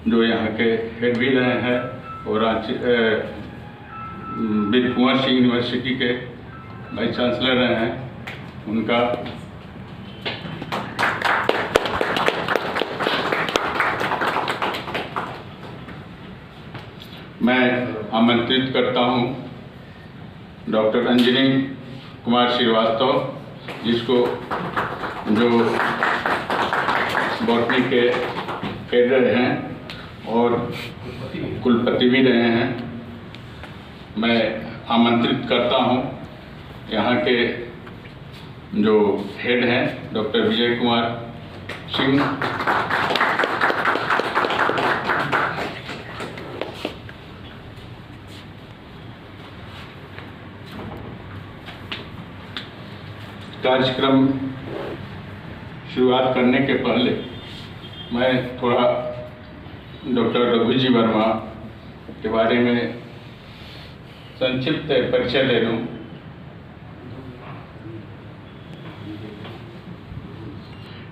जो यहाँ के हेड भी रहे हैं और रांची वीर कुंवर सिंह यूनिवर्सिटी के वाइस चांसलर रहे हैं, उनका मैं आमंत्रित करता हूँ डॉक्टर अंजनी कुमार श्रीवास्तव, जिसको जो बॉटनी के हेड रहे हैं और कुलपति भी रहे हैं। मैं आमंत्रित करता हूँ यहाँ के जो हेड हैं डॉक्टर विजय कुमार सिंह, कार्यक्रम शुरुआत करने के पहले मैं थोड़ा डॉक्टर रघुजी वर्मा के बारे में संक्षिप्त परिचय ले लूँ।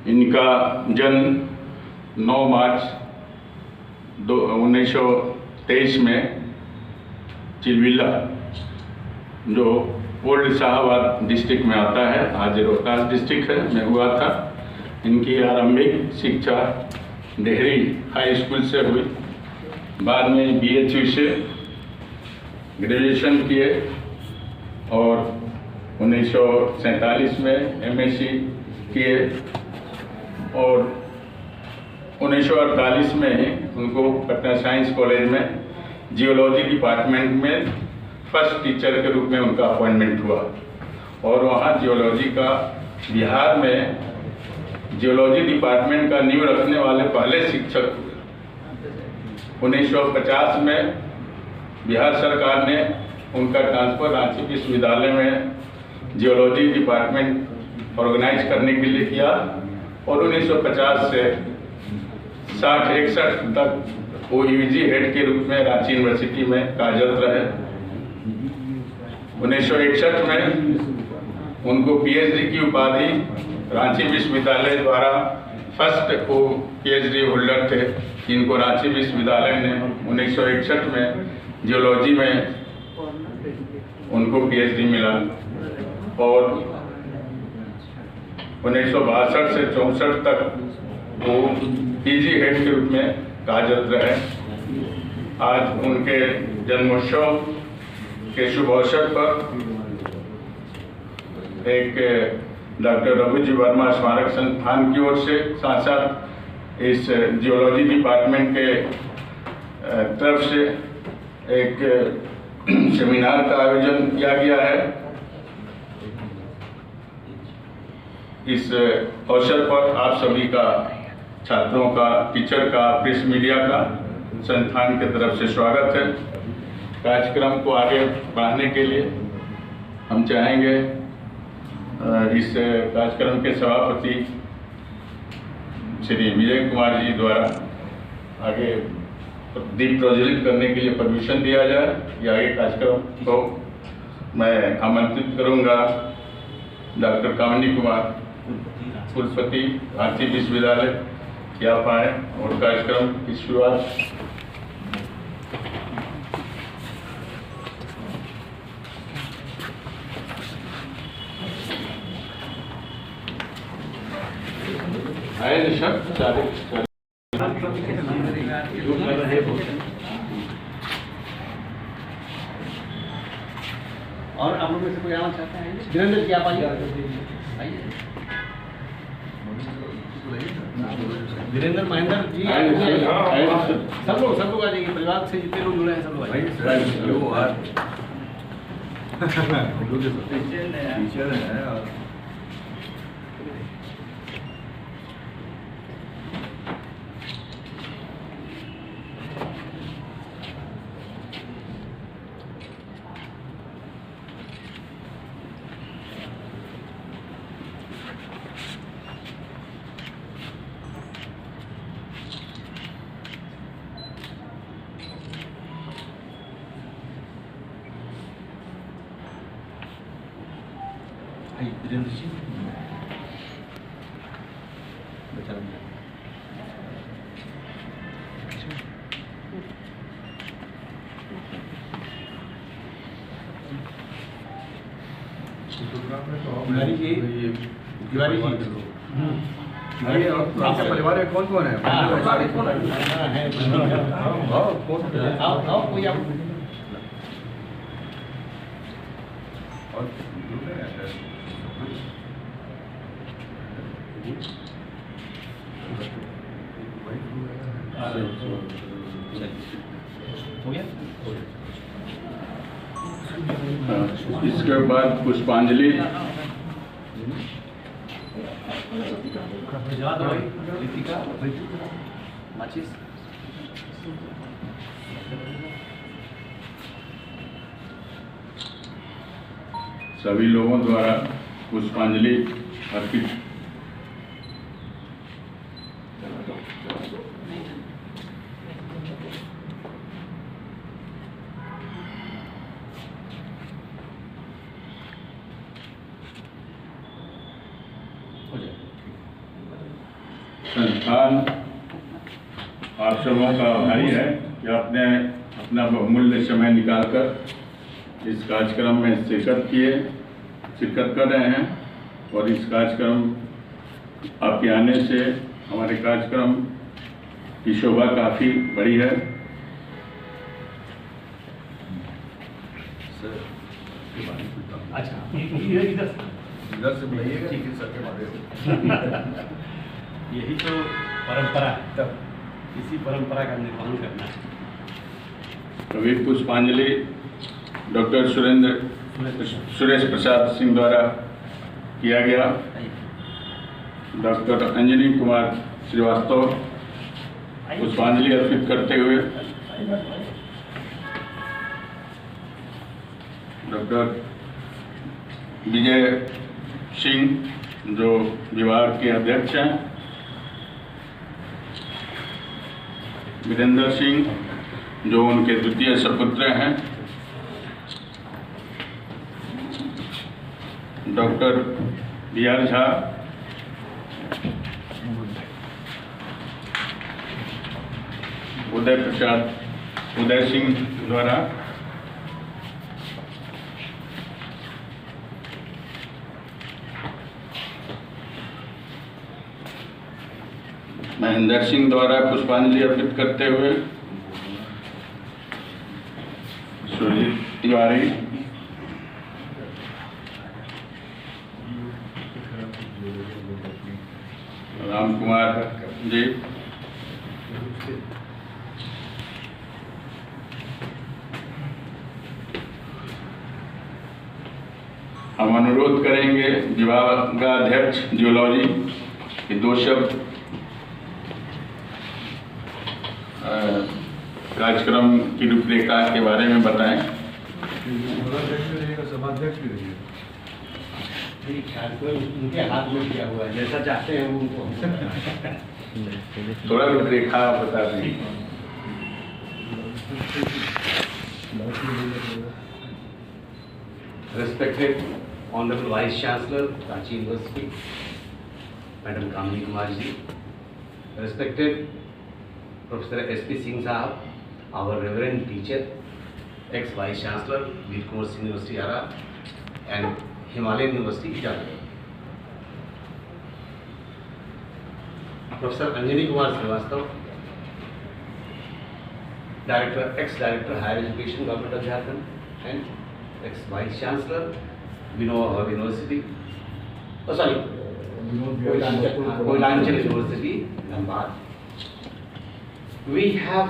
इनका जन्म 9 मार्च 1923 में चिलविला, जो ओल्ड शाहबाद डिस्ट्रिक्ट में आता है, आज रोहतास डिस्ट्रिक्ट है, में हुआ था। इनकी आरंभिक शिक्षा डेहरी हाई स्कूल से हुई। बाद में BHU से ग्रेजुएशन किए और 1947 में MSc किए और 1948 में उनको पटना साइंस कॉलेज में जियोलॉजी डिपार्टमेंट में फर्स्ट टीचर के रूप में उनका अपॉइंटमेंट हुआ और वहाँ जियोलॉजी का बिहार में जियोलॉजी डिपार्टमेंट का नींव रखने वाले पहले शिक्षक हुए। 1950 में बिहार सरकार ने उनका ट्रांसफ़र रांची विश्वविद्यालय में जियोलॉजी डिपार्टमेंट ऑर्गेनाइज करने के लिए किया और 1950 से 60-61 तक वो UG हेड के रूप में रांची यूनिवर्सिटी में कार्यरत रहे। 1961 में उनको PhD की उपाधि रांची विश्वविद्यालय द्वारा फर्स्ट वो PhD होल्डर थे, जिनको रांची विश्वविद्यालय ने 1961 में जियोलॉजी में उनको PhD मिला और 1962 से 64 तक वो PG हेड के रूप में कार्यरत रहे। आज उनके जन्मोत्सव के शुभ अवसर पर एक डॉक्टर रघुजी वर्मा स्मारक संस्थान की ओर से साथ साथ इस जियोलॉजी डिपार्टमेंट के तरफ से एक सेमिनार का आयोजन किया गया है। इस अवसर पर आप सभी का, छात्रों का, टीचर का, प्रेस मीडिया का संस्थान की तरफ से स्वागत है। कार्यक्रम को आगे बढ़ाने के लिए हम चाहेंगे इस कार्यक्रम के सभापति श्री विजय कुमार जी द्वारा आगे दीप प्रज्वलित करने के लिए परमिशन दिया जाए। या आगे कार्यक्रम को मैं आमंत्रित करूंगा डॉक्टर कामिनी कुमार, कुलपति रांची विश्वविद्यालय, क्या पाए और कार्यक्रम की शुरुआत है। और आप लोग में से कोई आना चाहते हैं? वीरेंद्र जी आप आइए। वीरेंद्र, महेंद्र जी सब लोग आ जाइए। परिवार से जितने लोग जुड़े हैं सब लोग आइए। वीरेंद्र जी बचा तिवारी जी तिवारी जी ये आपके परिवार में कौन कौन है? आओ कोई आप और हो गया? इसके बाद पुष्पांजलि जवा दो रितिका माचिस सभी लोगों द्वारा पुष्पांजलि अर्पित। संस्थान आश्रमों का आभारी है कि आपने अपना बहुमूल्य समय निकालकर इस कार्यक्रम में शिरकत कर रहे हैं और इस कार्यक्रम आपके आने से हमारे कार्यक्रम की शोभा काफ़ी बढ़ी है। अच्छा इधर इधर से बुलाइएगा चिकित्सक के बारे में। यही तो परंपरा है, तब इसी परंपरा का निर्वहन करना है। अभी पुष्पांजलि डॉक्टर सुरेश प्रसाद सिंह द्वारा किया गया। डॉक्टर अंजनी कुमार श्रीवास्तव पुष्पांजलि अर्पित करते हुए डॉक्टर विजय सिंह जो विभाग के अध्यक्ष हैं, वीरेंद्र सिंह जो उनके द्वितीय सपुत्र हैं, doctor B are Jha, Uday Singh द्वारा महेंद्र सिंह द्वारा पुष्पांजलि अर्पित करते हुए सुरजीत तिवारी, राम कुमार जी, हम अनुरोध करेंगे विभागाध्यक्ष जियोलॉजी के दो शब्द कार्यक्रम की रूपरेखा के बारे में बताएं। सभाध्यक्ष भी रहिए। उनके हाथ में किया हुआ है, जैसा चाहते हैं वो उनको। थोड़ा रूपरेखा बता दें। Respected Honorable Vice Chancellor, Ranchi University, Madam Kamini Kumar ji, respected Professor S.P. Singh Sahab, our Reverend Teacher, ex-Vice Chancellor, Veer Kumar Singh University, Ara, and Himalayan University, Italy. Professor Anjani Kumar Srivastav, Director, ex-Director Higher Education, Government of Jharkhand, and ex-Vice Chancellor, Vinod University, Koilanchal University, Dhanbad. We have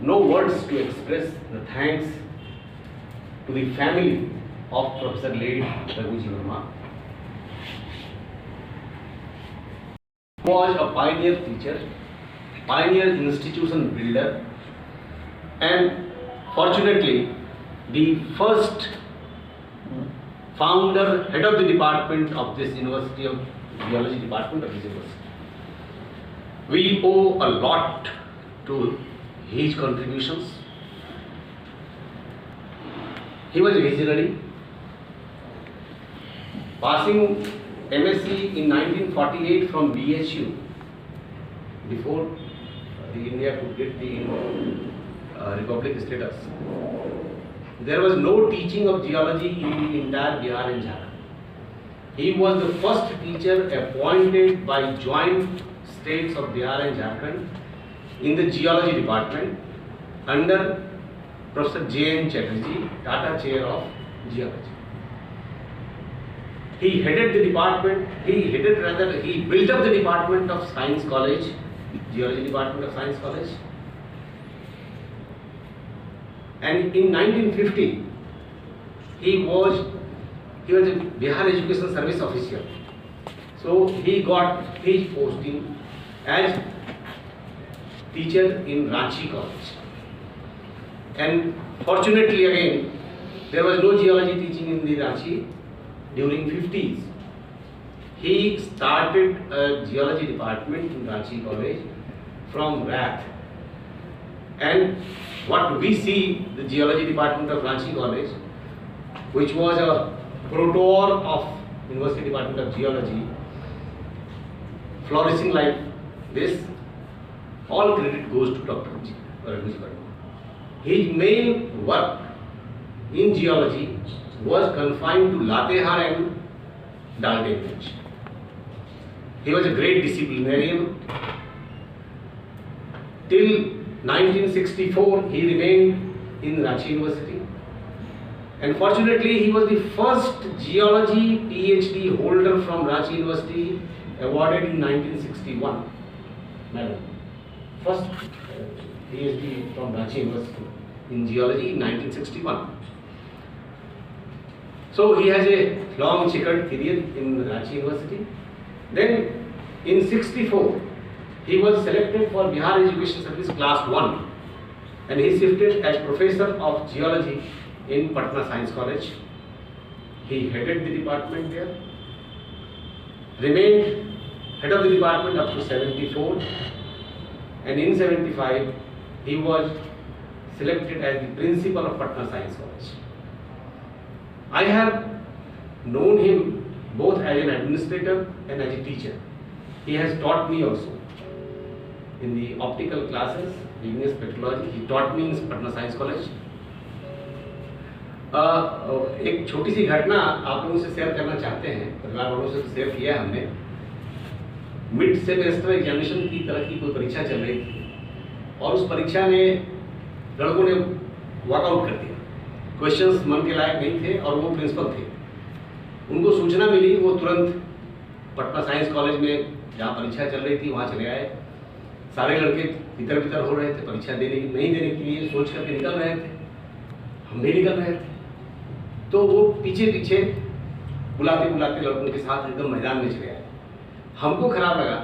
no words to express the thanks to the family of Professor Late Raghuji Verma, who was a pioneer teacher, pioneer institution builder, and fortunately the first founder, head of the department of this university, of geology department of this university. We owe a lot to his contributions. He was a visionary, passing MSc in 1948 from BHU before the India could get the Republic status. there was no teaching of geology in the entire Bihar and Jharkhand. He was the first teacher appointed by joint states of Bihar and Jharkhand in the geology department under Professor J.N. Chatterjee, Tata Chair of Geology. He headed the department, he built up the Department of Science College, Geology Department of Science College. And in 1950, he was a Bihar Education Service official. So he got his posting as teacher in Ranchi College. And fortunately again, there was no geology teaching in the Ranchi during 50s. He started a geology department in Ranchi College from RAT. And what we see, the geology department of Ranchi College, which was a prototype of University Department of Geology, flourishing like this, all credit goes to Dr. Raghuji Verma. His main work in geology was confined to Latehar and Daltonganj. He was a great disciplinarian. Till 1964, he remained in Ranchi University. And fortunately, he was the first geology PhD holder from Ranchi University, awarded in 1961. Madam, first PhD from Ranchi University in geology in 1961. So he has a long checkered career in Ranchi University. Then in 64, he was selected for Bihar Education Service Class 1 and he shifted as Professor of Geology in Patna Science College. He headed the department there, remained head of the department up to 74, and in 75 he was selected as the principal of Patna Science College. I have known him both as an administrator and as a teacher. He has taught me also in the optical classes, igneous spectrology. He taught me in Patna Science College. एक छोटी सी घटना आप लोगों से share करना चाहते हैं, परिवार वालों से शेयर किया हमने। मिड सेमेस्टर एग्जामिनेशन की तरह की कोई परीक्षा चल रही थी और उस परीक्षा में लड़कों ने वॉकआउट कर दिया। क्वेश्चंस मन के लायक नहीं थे और वो प्रिंसिपल थे। उनको सूचना मिली, वो तुरंत पटना साइंस कॉलेज में जहाँ परीक्षा चल रही थी वहाँ चले आए। सारे लड़के इधर बितर हो रहे थे, परीक्षा नहीं देने के लिए सोच करके निकल रहे थे, हम भी निकल रहे थे। तो वो पीछे पीछे बुलाते बुलाते लड़कों के साथ एकदम मैदान में चले आए। हमको खराब लगा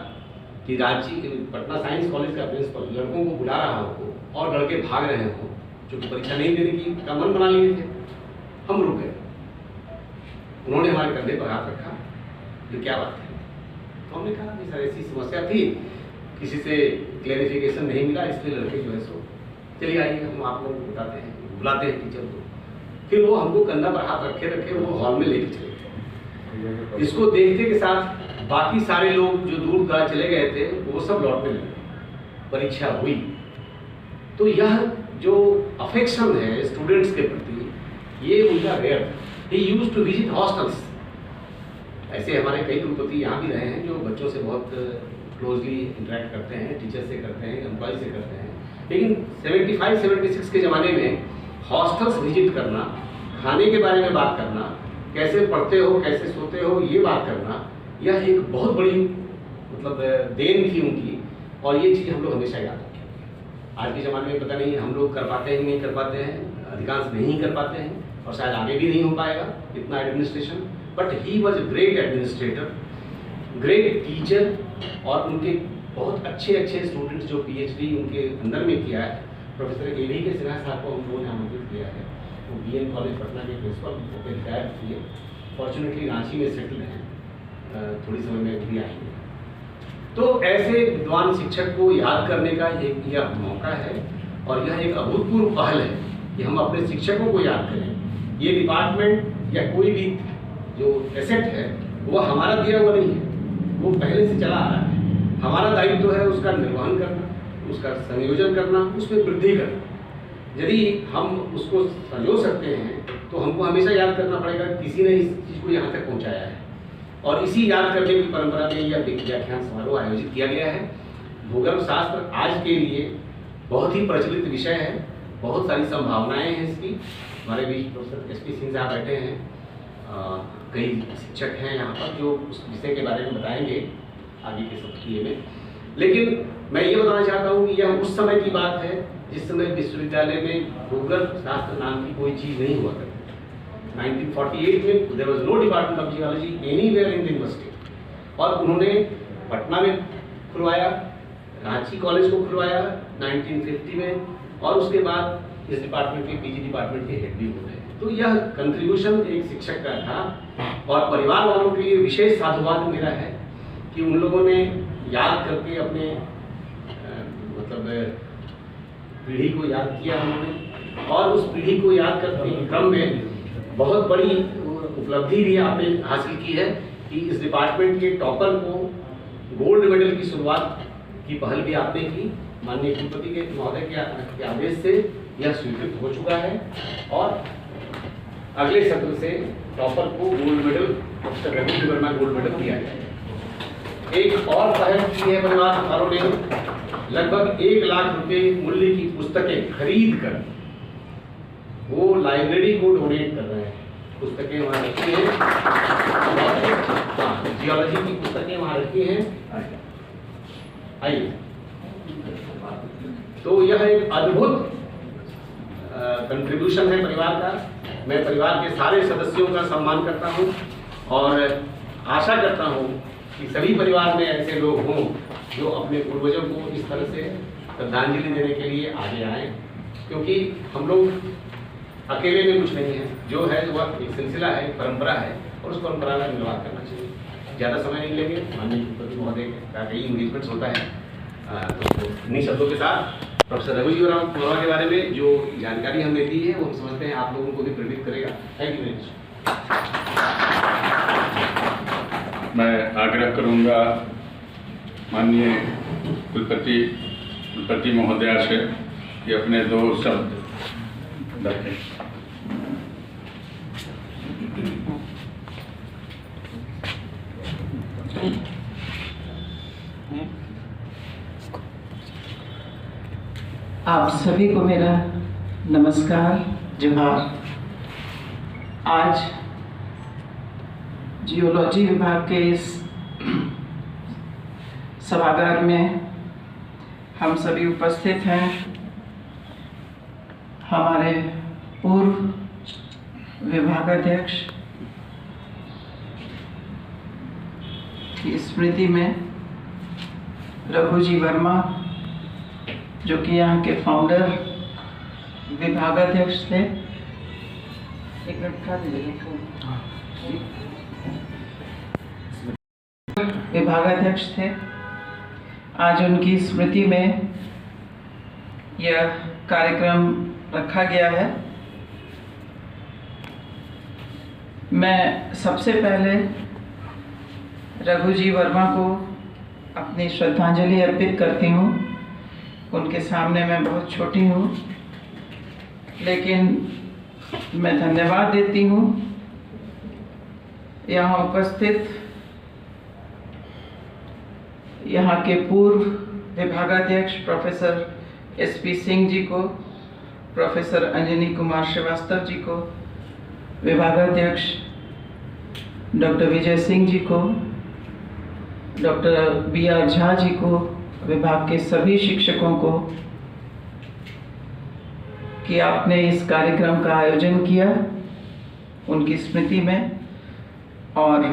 कि रांची पटना साइंस कॉलेज का प्रिंसिपल लड़कों को बुला रहा हो और लड़के भाग रहे हो, जो कि परीक्षा नहीं देने की का मन बना लिए थे। हम रुक गए। उन्होंने हमारे कंधे पर हाथ रखा, ये क्या बात है? तो हमने कहा कि सर ऐसी समस्या थी, किसी से क्लैरिफिकेशन नहीं मिला, इसलिए लड़के जो है सो चलिए आइए हम आप लोगों को बताते हैं, बुलाते हैं टीचर को। फिर वो हमको कंधा पर हाथ रखे रखे वो हॉल में लेके चले गए। इसको देखते के साथ बाकी सारे लोग जो दूर दराज चले गए थे वो सब लौटने लगे। परीक्षा हुई तो यह जो अफेक्शन है स्टूडेंट्स के प्रति, ये उनका रेयर। ही यूज्ड टू विजिट हॉस्टल्स। ऐसे हमारे कई कुलपति यहाँ भी रहे हैं जो बच्चों से बहुत क्लोजली इंटरेक्ट करते हैं, टीचर से करते हैं, एम्प्लॉय से करते हैं। लेकिन 75-76 के ज़माने में हॉस्टल्स विजिट करना, खाने के बारे में बात करना, कैसे पढ़ते हो, कैसे सोते हो, ये बात करना, यह एक बहुत बड़ी मतलब देन थी उनकी। और ये चीज़ हम लोग हमेशा याद रखें। आज के ज़माने में पता नहीं हम लोग कर पाते हैं नहीं कर पाते हैं, अधिकांश नहीं कर पाते हैं और शायद आगे भी नहीं हो पाएगा इतना administration. But he was a great administrator, great teacher, और उनके बहुत अच्छे अच्छे स्टूडेंट्स जो PhD उनके अंदर में किया है। Professor A.V. के सिन्हा साहब को हम लोगों ने आमंत्रित किया है, वो BN कॉलेज पटना के प्रिंसिपल होकर रिटायर किए, फॉर्चुनेटली रांची में सेटल हैं, थोड़ी समय में भी आएंगे। तो ऐसे विद्वान शिक्षक को याद करने का एक यह मौका है और यह एक अभूतपूर्व पहल है कि हम अपने शिक्षकों को याद करें। ये डिपार्टमेंट या कोई भी जो एसेट है वो हमारा दिया हुआ नहीं है, वो पहले से चला आ रहा है। हमारा दायित्व है उसका निर्वहन करना, उसका संयोजन करना, उसमें वृद्धि करना। यदि हम उसको संजो सकते हैं तो हमको हमेशा याद करना पड़ेगा किसी ने इस चीज़ को यहाँ तक पहुँचाया है, और इसी याद करने की परंपरा में यह व्याख्यान समारोह आयोजित किया गया है। भूगर्भ शास्त्र आज के लिए बहुत ही प्रचलित विषय है, बहुत सारी संभावनाएं हैं इसकी। हमारे बीच प्रोफेसर एसपी सिंह साहब बैठे हैं, कई शिक्षक हैं यहाँ पर जो उस विषय के बारे में बताएंगे आगे के सत्र में। लेकिन मैं ये बताना चाहता हूँ कि यह उस समय की बात है जिस समय विश्वविद्यालय में भूगर्भ शास्त्र नाम की कोई चीज़ नहीं हुआ करती। 1948 में there was no department of geology anywhere in the university, और उन्होंने पटना में खुलवाया, रांची कॉलेज को खुलवाया 1950 में, और उसके बाद इस डिपार्टमेंट के पीजी डिपार्टमेंट के हेड भी हो गए। तो यह कंट्रीब्यूशन एक शिक्षक का था, और परिवार वालों के लिए विशेष साधुवाद मेरा है कि उन लोगों ने याद करके अपने मतलब पीढ़ी को याद किया उन्होंने, और उस पीढ़ी को याद करने के क्रम में बहुत बड़ी उपलब्धि भी आपने हासिल की है कि इस डिपार्टमेंट के टॉपर को गोल्ड मेडल की शुरुआत की पहल भी आपने की। माननीय कुलपति के महोदय के आदेश से यह स्वीकृत हो चुका है, और अगले सत्र से टॉपर को गोल्ड मेडल, प्रोफेसर रघु जी वर्मा गोल्ड मेडल दिया जाएगा। एक और पहल की है परिवार वालों ने, लगभग 1 लाख रुपए मूल्य की पुस्तकें खरीद कर वो लाइब्रेरी को डोनेट कर रहे हैं। पुस्तकें वहाँ रखी हैं, जियोलॉजी की पुस्तकें वहाँ रखी हैं। आइए, तो यह एक अद्भुत कंट्रीब्यूशन है परिवार का। मैं परिवार के सारे सदस्यों का सम्मान करता हूँ, और आशा करता हूँ कि सभी परिवार में ऐसे लोग हों जो अपने पूर्वजों को इस तरह से श्रद्धांजलि देने के लिए आगे आएँ, क्योंकि हम लोग अकेले में कुछ नहीं है, जो है वह एक सिलसिला है, एक परंपरा है, और उस परंपरा का निर्वाह करना चाहिए। ज़्यादा समय नहीं लेंगे, माननीय कुलपति महोदय का कई इंगेजमेंट्स होता है, तो इन्हीं शब्दों के साथ प्रोफेसर रघु जी वर्मा के बारे में जो जानकारी हमने दी है वो हम समझते हैं आप लोगों को भी प्रेरित करेगा। Thank you very much. मैं आग्रह करूंगा माननीय कुलपति महोदया से कि अपने 2 शब्द रखें। आप सभी को मेरा नमस्कार, जोहार। आज जियोलॉजी विभाग के इस सभागार में हम सभी उपस्थित हैं। हमारे पूर्व विभागाध्यक्ष की स्मृति में रघु जी वर्मा, जो कि यहाँ के फाउंडर विभागाध्यक्ष थे, एक मिनट खा दीजिएगा, विभागाध्यक्ष थे। आज उनकी स्मृति में यह कार्यक्रम रखा गया है। मैं सबसे पहले रघु जी वर्मा को अपनी श्रद्धांजलि अर्पित करती हूँ। उनके सामने मैं बहुत छोटी हूँ, लेकिन मैं धन्यवाद देती हूँ यहाँ उपस्थित यहाँ के पूर्व विभागाध्यक्ष प्रोफेसर एसपी सिंह जी को, प्रोफेसर अंजनी कुमार श्रीवास्तव जी को, विभागाध्यक्ष डॉक्टर विजय सिंह जी को, डॉक्टर BR झा जी को, विभाग के सभी शिक्षकों को कि आपने इस कार्यक्रम का आयोजन किया उनकी स्मृति में, और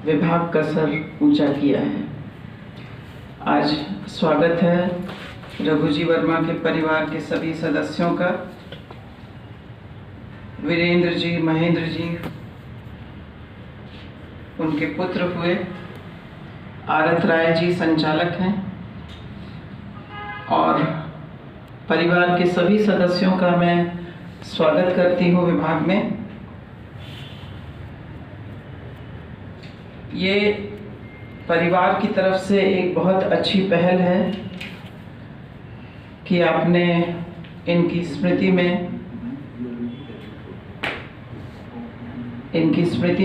विभाग का सर ऊंचा किया है। आज स्वागत है रघु जी वर्मा के परिवार के सभी सदस्यों का। वीरेंद्र जी, महेंद्र जी उनके पुत्र हुए, आरत राय जी संचालक हैं, और परिवार के सभी सदस्यों का मैं स्वागत करती हूँ विभाग में। ये परिवार की तरफ से एक बहुत अच्छी पहल है कि आपने इनकी स्मृति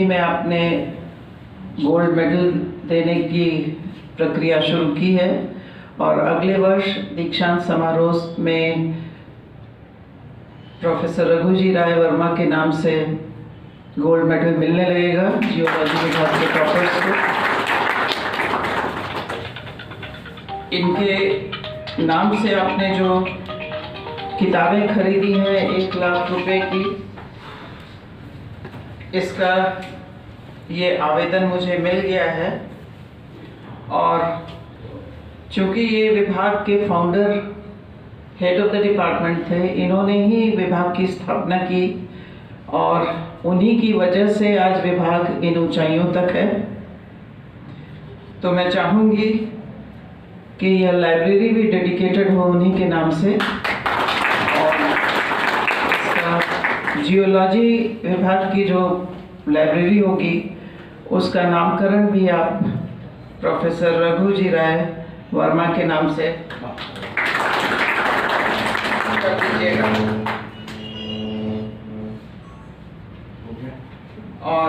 में आपने गोल्ड मेडल देने की प्रक्रिया शुरू की है और अगले वर्ष दीक्षांत समारोह में प्रोफेसर रघुजी राय वर्मा के नाम से गोल्ड मेडल मिलने लगेगा जियोलॉजी विभाग के टॉपर्स को। इनके नाम से आपने जो किताबें खरीदी हैं 1 लाख रुपए की, इसका ये आवेदन मुझे मिल गया है और चूँकि ये विभाग के founder head of the department थे, इन्होंने ही विभाग की स्थापना की और उन्हीं की वजह से आज विभाग इन ऊंचाइयों तक है। तो मैं चाहूँगी कि यह लाइब्रेरी भी डेडिकेटेड हो उन्हीं के नाम से और जियोलॉजी विभाग की जो लाइब्रेरी होगी उसका नामकरण भी आप प्रोफेसर रघुजी राय वर्मा के नाम से कर दीजिएगा। और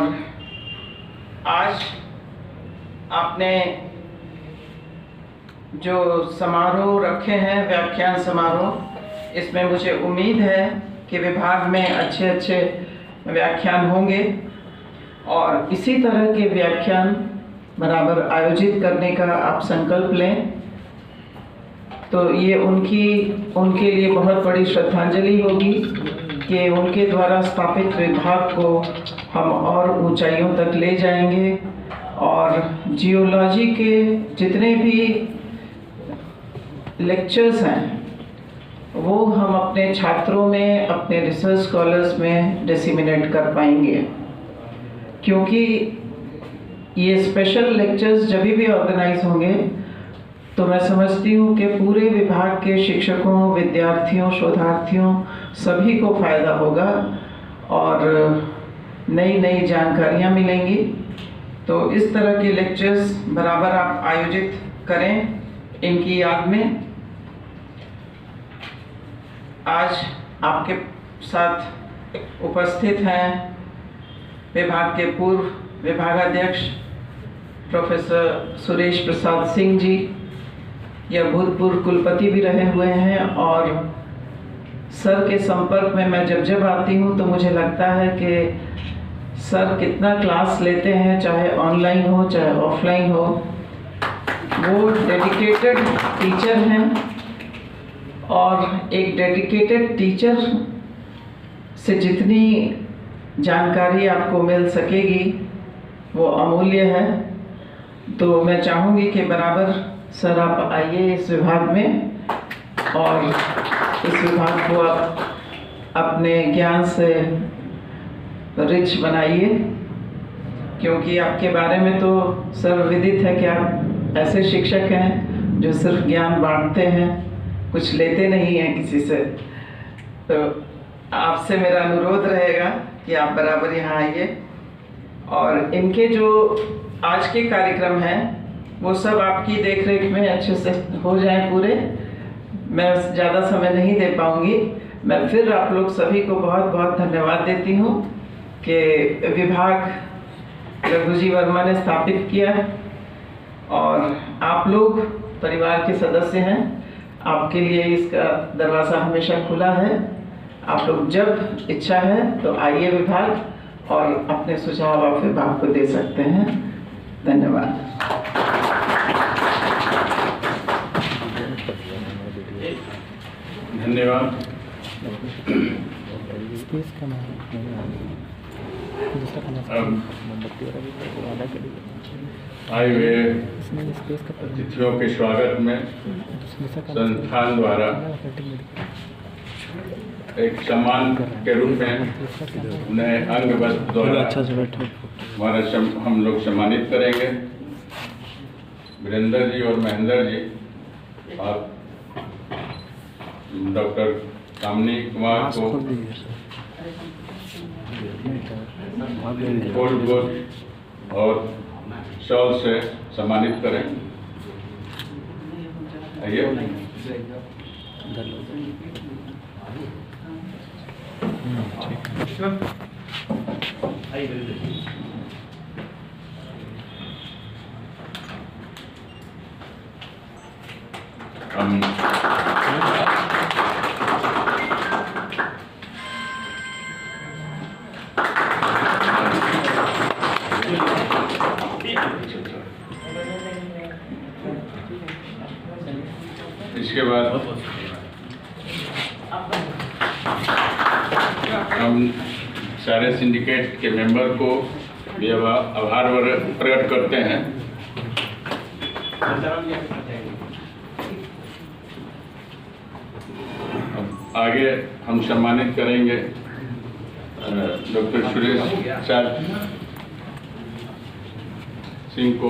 आज आपने जो समारोह रखे हैं, व्याख्यान समारोह, इसमें मुझे उम्मीद है कि विभाग में अच्छे व्याख्यान होंगे और इसी तरह के व्याख्यान बराबर आयोजित करने का आप संकल्प लें। तो ये उनके लिए बहुत बड़ी श्रद्धांजलि होगी कि उनके द्वारा स्थापित विभाग को हम और ऊंचाइयों तक ले जाएंगे और जियोलॉजी के जितने भी लेक्चर्स हैं वो हम अपने छात्रों में, अपने रिसर्च स्कॉलर्स में डिसिमिनेट कर पाएंगे, क्योंकि ये स्पेशल लेक्चर्स जब भी ऑर्गेनाइज होंगे तो मैं समझती हूँ कि पूरे विभाग के शिक्षकों, विद्यार्थियों, शोधार्थियों सभी को फ़ायदा होगा और नई जानकारियाँ मिलेंगी। तो इस तरह के लेक्चर्स बराबर आप आयोजित करें इनकी याद में। आज आपके साथ उपस्थित हैं विभाग के पूर्व विभागाध्यक्ष प्रोफेसर सुरेश प्रसाद सिंह जी। यह भूतपूर्व कुलपति भी रहे हुए हैं और सर के संपर्क में मैं जब आती हूँ तो मुझे लगता है कि सर कितना क्लास लेते हैं, चाहे ऑनलाइन हो चाहे ऑफलाइन हो। वो डेडिकेटेड टीचर हैं और एक डेडिकेटेड टीचर से जितनी जानकारी आपको मिल सकेगी वो अमूल्य है। तो मैं चाहूँगी कि बराबर सर आप आइए इस विभाग में और इस विभाग को आप अपने ज्ञान से रिच बनाइए, क्योंकि आपके बारे में तो सर विदित है कि आप ऐसे शिक्षक हैं जो सिर्फ ज्ञान बांटते हैं, कुछ लेते नहीं हैं किसी से। तो आपसे मेरा अनुरोध रहेगा कि आप बराबर यहाँ आइए और इनके जो आज के कार्यक्रम हैं वो सब आपकी देखरेख में अच्छे से हो जाएं पूरे। मैं ज़्यादा समय नहीं दे पाऊँगी। मैं फिर आप लोग सभी को बहुत बहुत धन्यवाद देती हूँ कि विभाग रघुजी वर्मा ने स्थापित किया और आप लोग परिवार के सदस्य हैं। आपके लिए इसका दरवाज़ा हमेशा खुला है। आप लोग जब इच्छा है तो आइए विभाग और अपने सुझाव आप विभाग को दे सकते हैं। धन्यवाद। धन्यवाद। आए हुए अतिथियों के स्वागत में संस्थान द्वारा एक सम्मान के रूप में उन्हें अंग वस्त्र द्वारा हम लोग सम्मानित करेंगे। वीरेंद्र जी और महेंद्र जी और डॉक्टर कामनी कुमार को गोल्ड और शॉल से सम्मानित करें। आइए। आइए मेरे हम इसके बाद हम सारे सिंडिकेट के मेंबर को भी आभार प्रकट करते हैं। अब आगे हम सम्मानित करेंगे डॉक्टर सुरेश चाँद सिंह को।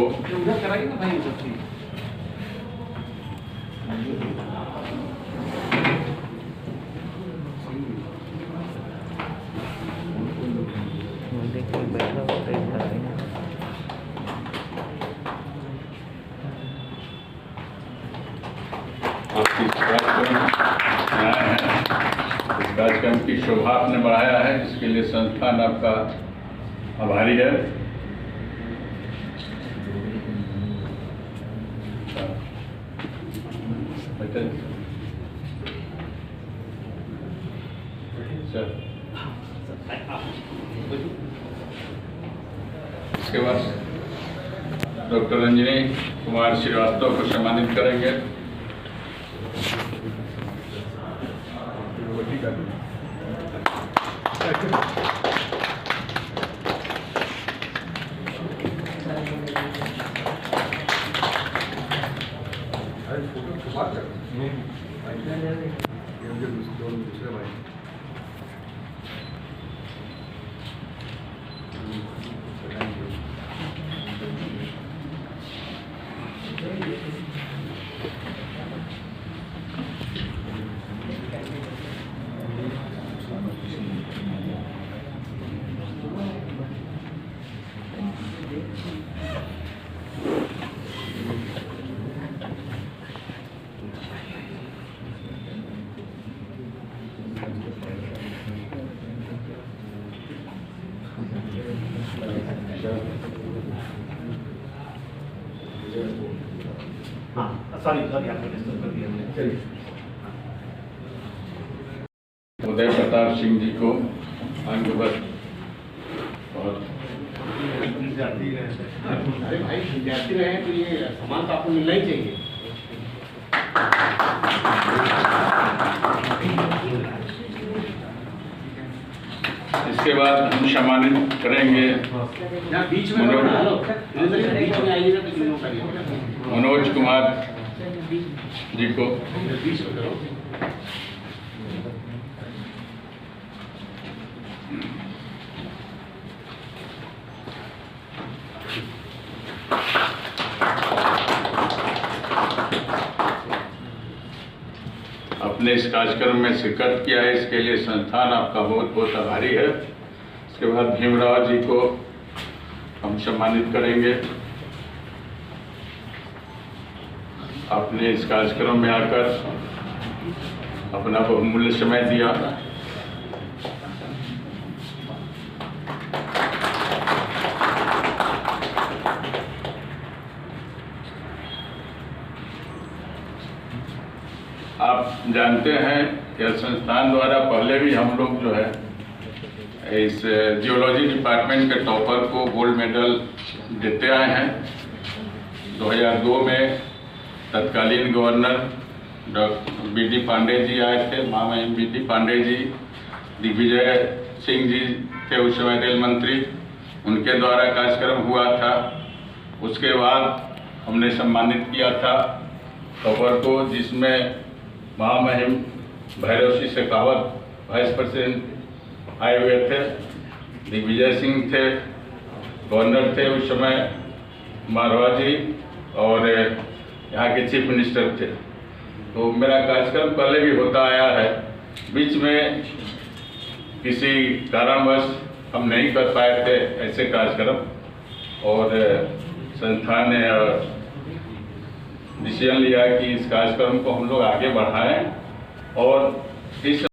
आपकी इस कार्यक्रम की शोभा आपने बढ़ाया है, इसके लिए संस्थान आपका आभारी है। इसके बाद डॉक्टर अंजनी कुमार श्रीवास्तव को सम्मानित करेंगे। दूसरे भाई उदय प्रताप सिंह जी को अंगबद और अरे भाई विद्यार्थी रहे तो ये सम्मान तो आपको मिलना ही चाहिए। इसके बाद हम सम्मानित करेंगे यहाँ बीच में बीच में आइएगा तो क्यों करिए। मनोज कुमार जी को। बीच में करो। अपने इस कार्यक्रम में शिरकत किया है, इसके लिए संस्थान आपका बहुत बहुत आभारी है। इसके बाद भीमराव जी को हम सम्मानित करेंगे। आपने इस कार्यक्रम में आकर अपना बहुमूल्य समय दिया। आप जानते हैं कि संस्थान द्वारा पहले भी हम लोग जो है इस जियोलॉजी डिपार्टमेंट के टॉपर को गोल्ड मेडल देते आए हैं। 2002 में तत्कालीन governor doctor BD. Pandey ji आए थे, महामहिम बी.डी. पांडे जी, दिग्विजय सिंह जी थे उस समय रेल मंत्री, उनके द्वारा कार्यक्रम हुआ था। उसके बाद हमने सम्मानित किया था टॉपर को, जिसमें महामहिम भैरव सिंह शेखावत वाइस प्रेसिडेंट आए हुए थे, दिग्विजय सिंह थे, गवर्नर थे उस समय मारवा जी, और यहाँ के चीफ मिनिस्टर थे। तो मेरा कार्यक्रम पहले भी होता आया है, बीच में किसी कारणवश हम नहीं कर पाए थे ऐसे कार्यक्रम, और संस्थान ने डिसीजन लिया कि इस कार्यक्रम को हम लोग आगे बढ़ाएं और इस